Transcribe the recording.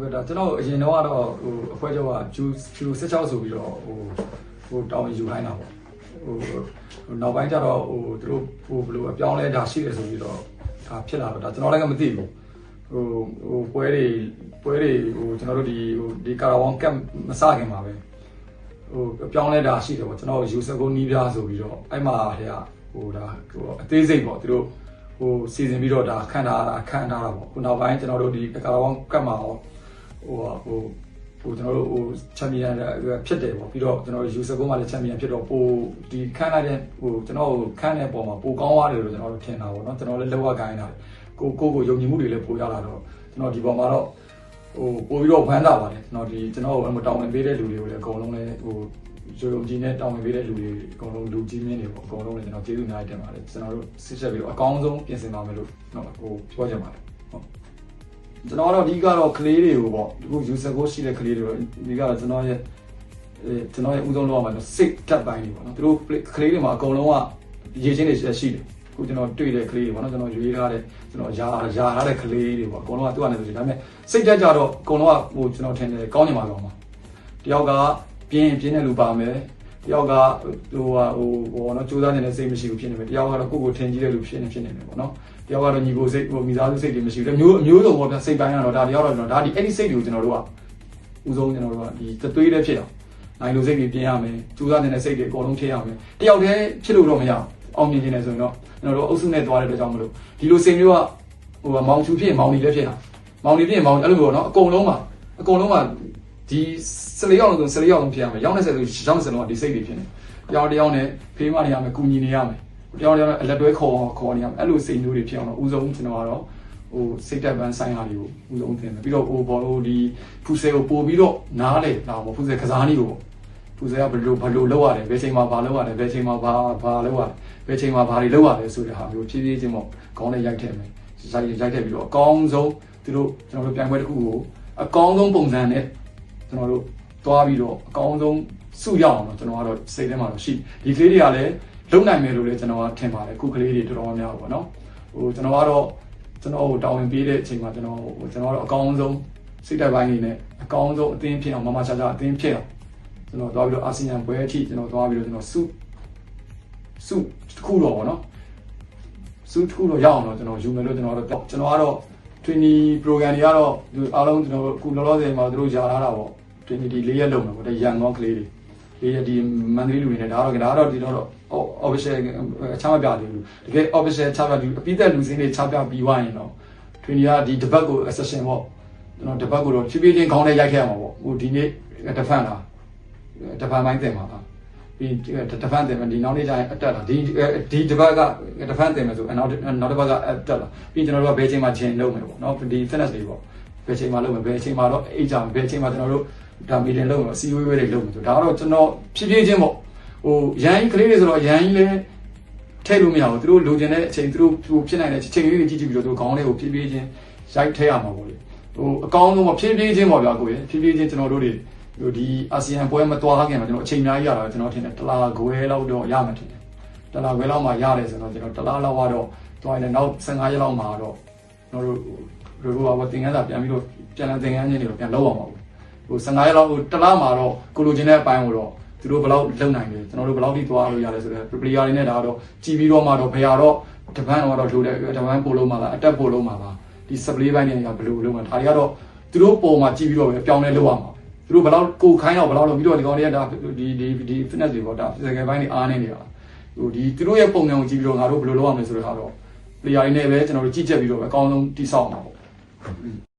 ကျွန်တော်အရင်တော့အဖွဲကျော်ကဂျူ16ဆိုပြီးတော့တောင်းယူခိုင်းတာပေါ့နောက်ပိုင်းကျတော့သူတို့ဘယ်လိုအပြောင်းလဲဒါရှိတယ်ဆိုပြီးတော့ဒါဖြစ်လာတော့ဒါကျွန်တော်လည်းမသိဘူးပွဲတွေကျွန်တော်တို့ဒီကာရာဝန်ကမ်မစခင်ပါပဲအပြောင်းလဲဒါရှိတယ်ပေါ့ကျွန်တော်ယူ19နီးပြားဆိုပြီးတော့အဲ့မှာဟဲ့ဒါအသေးစိတ်ပေါ့သူတို့စီစဉ်ပြီးတော့ဒါခန့်ထားတာပေါ့ခုနောက်ပိုင်းကျွန်တော်တို့ဒီကာရာဝန်ကမ်မှာကျွန်တော်တို့ချန်ပီယံဖြစ်တယ်ပေါ့ပြီးတော့ကျွန်တော်တို့ user မှာလည်းချန်ပီယံဖြစ်တော့ဒီခန်းလိုက်တဲ့ကျွန်တော်ခန်းတဲ့ပုံမှာပိုကောင်းသွားတယ်လို့ကျွန်တော်တို့ထင်တာပေါ့နော်ကျွန်တော်လည်းလောက်ရခိုင်းတာကိုယုံကြည်မှုတွေလည်းပိုရလာတော့ကျွန်တော်ဒီပုံမှာတော့ပိုပြီးတော့ဝမ်းသာပါတယ်ကျွန်တော်တောင်းဝင်ပေးတဲ့လူတွေကိုလည်းအကုန်လုံးလည်းယုံကြည်နဲ့တောင်းဝင်ပေးတဲ့လူတွေအကုန်လုံးလူကြီးမင်းတွေပေါ့အကုန်လုံးလည်းကျွန်တော်ကျေးဇူးများတင်ပါတယ်ကျွန်တော်တို့စစ်ချက်ပြီးတော့အကောင်းဆုံးပြင်ဆင်ပါမယ်လို့ပြောချင်ပါတယ်ဟုတ်ကျွန်တော်ကတော့အဓိကတော့ကလေးတွေကိုပေါ့ဒီ user ကိုရှိတဲ့ကလေးတွေတော့ဒီကတော့ကျွန်တော်ရဲ့ဦးဆုံးလောက်မှာစိတ်တက်ပိုင်းတွေပေါ့နော်သူတို့ကလေးတွေမှာအကုန်လုံးကရေချင်းတွေရှိတယ်ခုကျွန်တော်တွေ့တဲ့ကလေးတွေပေါ့နော်ကျွန်တော်ရွေးထားတဲ့ကျွန်တော်ရာထားတဲ့ကလေးတွေပေါ့အကုန်လုံးကသူ့အနေနဲ့ဆိုဒါပေမဲ့စိတ်တက်ကြတော့အကုန်လုံးကကျွန်တော်ထင်တယ်ကောင်းနေမှာတော့မှာတယောက်ကပြင်းတဲ့လူပါမယ်တယောက်ကနော်ကြိုးစားနေတဲ့စိတ်မရှိဘူးဖြစ်နေမယ်တယောက်ကတော့ကိုယ်ထင်ကြီးတဲ့လူဖြစ်နေမယ်ပေါ့နော်တယောက်ကတော့ညီကိုစိတ်မိသားစုစိတ်တွေမရှိဘူးအမျိုးစုံပေါ့ဗျစိတ်ပိုင်းကတော့ဒါတယောက်တော့ကျွန်တော်ဒါဒီအဲ့ဒီစိတ်တွေကိုကျွန်တော်တို့ကဦးဆုံးကျွန်တော်တို့ကဒီသွေးလေးဖြစ်အောင်နိုင်လိုစိတ်တွေပြင်ရမယ်ကြိုးစားနေတဲ့စိတ်တွေအကုန်လုံးဖြစ်ရမယ်တယောက်တည်းဖြစ်လို့တော့မရအောင်မြင်နေတယ်ဆိုရင်တော့ကျွန်တော်တို့အုပ်စုနဲ့သွားတဲ့အတွက်ကြောင့်မလို့ဒီလိုစိတ်မျိုးကမောင်ချူဖြစ်မောင်ဒီလည်းဖြစ်တာမောင်ဒီဖြစ်မောင်အဲ့လိုပေါ့နော်အကုန်လုံးမှာဒီ14ယောက်လုံးဆို14ယောက်လုံးဖြစ်ရမယ်ရောင်းနေဆိုရောင်းနေလုံးကဒီစိတ်တွေဖြစ်နေတယောက်နဲ့ဖေးမနေရမယ်ကုညီနေရမယ်တယောက်အလက်တွဲခေါ်နေရမယ်အဲ့လိုစိတ်မျိုးတွေဖြစ်အောင်တော့ဦးဆုံးကျွန်တော်ကတော့စိတ်တက်ပန်းဆိုင်ရာတွေကိုဦးဆုံးသင်တယ်ပြီးတော့ဘောလို့ဒီဖူဆယ်ကိုပို့ပြီးတော့နားလေလာပေါ့ဖူဆယ်ကစားနည်းကိုဖူဆယ်ကဘယ်လိုလုပ်ရတယ်ဘယ်ချိန်မှာဘာလုပ်ရတယ်ဘယ်ချိန်မှာဘာလုပ်ရတယ်ဘယ်ချိန်မှာဘာတွေလုပ်ရတယ်ဆိုတဲ့ဟာမျိုးဖြည်းဖြည်းချင်းပေါ့ခေါင်းနဲ့ရိုက်ထည့်မယ်ရိုက်ထည့်ပြီးတော့အကောင်းဆုံးသူတို့ကျွန်တော်တို့ပြိုင်ပွဲတစ်ခုကိုအကောင်းဆုံးပုံစံနဲ့ကျွန်တော်တို့သွားပြီးတော့အကောင်းဆုံးစုရအောင်တော့ကျွန်တော်ကတော့စိတ်ထဲမှာတော့ရှိဒီကလေးတွေကလည်းလုံနိုင်မယ်လို့လည်းကျွန်တော်ကထင်ပါတယ်ခုကလေးတွေတော်တော်များပေါ့နော်ကျွန်တော်ကတော့ကျွန်တော်တောင်းဝင်ပေးတဲ့အချိန်မှာကျွန်တော်ကတော့အကောင်းဆုံးစိတ်ဓာတ်ပိုင်းနေနဲ့အကောင်းဆုံးအသင်းဖြစ်အောင်မမချာချာအသင်းဖြစ်အောင်ကျွန်တော်သွားပြီးတော့အာဆီယံပွဲအထိကျွန်တော်သွားပြီးတော့ကျွန်တော်စုတစ်ခုတော့ပေါ့နော်စုတစ်ခုတော့ရအောင်တော့ကျွန်တော်ယူမယ်လို့ကျွန်တော်ကတော့20 program တွေကတော့အားလုံးကျွန်တော်အခုလောလောဆယ်မှာတို့ယာထားတာပေါ့20 4ရက်လုံးမယ်ပေါ့ဒါရန်ကောင်းကလေးတွေ4ရက်ဒီမန္တလေးလူတွေနဲ့ဒါတော့ဒီတော့ official ချမပြသေးဘူးတကယ် official ချပြပြီးအပိသက်လူစင်းတွေချပြပြီးွားရင်တော့20ကဒီ debate ကို accession ပေါ့ကျွန်တော် debate ကိုတော့ဖြည်းဖြည်းချင်းခေါင်းနဲ့ရိုက်ခဲ့ရမှာပေါ့ဟိုဒီနေ့ defend ပိုင်းတင်ပါလားဒီ defend တင်မယ်ဒီနောက်နေ့ကျရင်အတက်လာဒီ debate က defend တင်မယ်ဆိုနောက်တစ်ပတ်ကအတက်လာပြီးကျွန်တော်တို့ကဘယ်ချိန်မှာဂျင်လုပ်မယ်ပေါ့နော်ဒီ fitness တွေပေါ့ဘယ်ချိန်မှာလုပ်မယ်ဘယ်ချိန်မှာတော့အိတ်ကြမယ်ဘယ်ချိန်မှာကျွန်တော်တို့ဒါမီတင်လုပ်မယ်စီဝေးတွေလုပ်မယ်ဆိုဒါကတော့ကျွန်တော်ဖြည်းဖြည်းချင်းပေါ့ရန်ကြီးကလေးတွေဆိုတော့ရန်ကြီးလည်းထည့်လို့မရဘူးသူတို့လိုချင်တဲ့အချိန်သူတို့ဖြစ်နိုင်တဲ့အချိန်လေးတွေကြည့်ပြီးတော့သူခေါင်းလေးကိုဖြည်းဖြည်းချင်းရိုက်ထည့်ရမှာပေါ့လေအကောင်းဆုံးပေါ့ဖြည်းဖြည်းချင်းပေါ့ဗျာကိုယ်ဖြည်းဖြည်းချင်းကျွန်တော်တို့တွေဒီအာဆီယံပွဲမသွားခင်မှာကျွန်တော်အချိန်အများကြီးရတာကျွန်တော်ထင်တယ်တလားခွဲလောက်တော့ရမှာထင်တယ်တလားခွဲလောက်မှရတယ်ဆိုတော့ကျွန်တော်တလားလောက်ကတော့သွားရင်နောက်15ရက်လောက်မှတော့ကျွန်တော်တို့တင်ကန်းစာပြန်ပြီးတော့ပြန်လည်တင်ကန်းချင်းတွေပြန်လောက်အောင်ပါဘူး15ရက်လောက်တလားမှာတော့ကိုလိုချင်တဲ့အပိုင်းကိုတော့သူတို့ဘယ်လောက်လုံနိုင်လဲကျွန်တော်တို့ဘယ်လောက်ထိသွားလို့ရလဲဆိုတော့ player တွေနဲ့ဒါတော့ကြည်ပြီးတော့မှတော့ဘယ်တော့တပန်းတော့ထိုးတယ်တပန်းပို့လုံးမှာလားအတက်ပို့လုံးမှာလားဒီ display ဘိုင်းတွေကဘယ်လိုလုပ်မှာဒါတွေကတော့သူတို့ပုံမှာကြည်ပြီးတော့ပဲပြောင်းလဲလုပ်ရမှာသူတို့ဘယ်လောက်ကိုခိုင်းတော့ဘယ်လောက်လုပ်ပြီးတော့ဒီကောင်တွေကဒါဒီ fitness တွေပေါ့ဒါ physical ဘိုင်းတွေအားနေနေတာဒီသူတို့ရဲ့ပုံစံကိုကြည့်ပြီးတော့ငါတို့ဘယ်လိုလုပ်ရမလဲဆိုတော့ဟာတော့ player တွေနဲ့ပဲကျွန်တော်တို့ကြည့်ချက်ပြီးတော့ပဲအကောင်းဆုံးတိဆောက်အောင်ပါပေါ့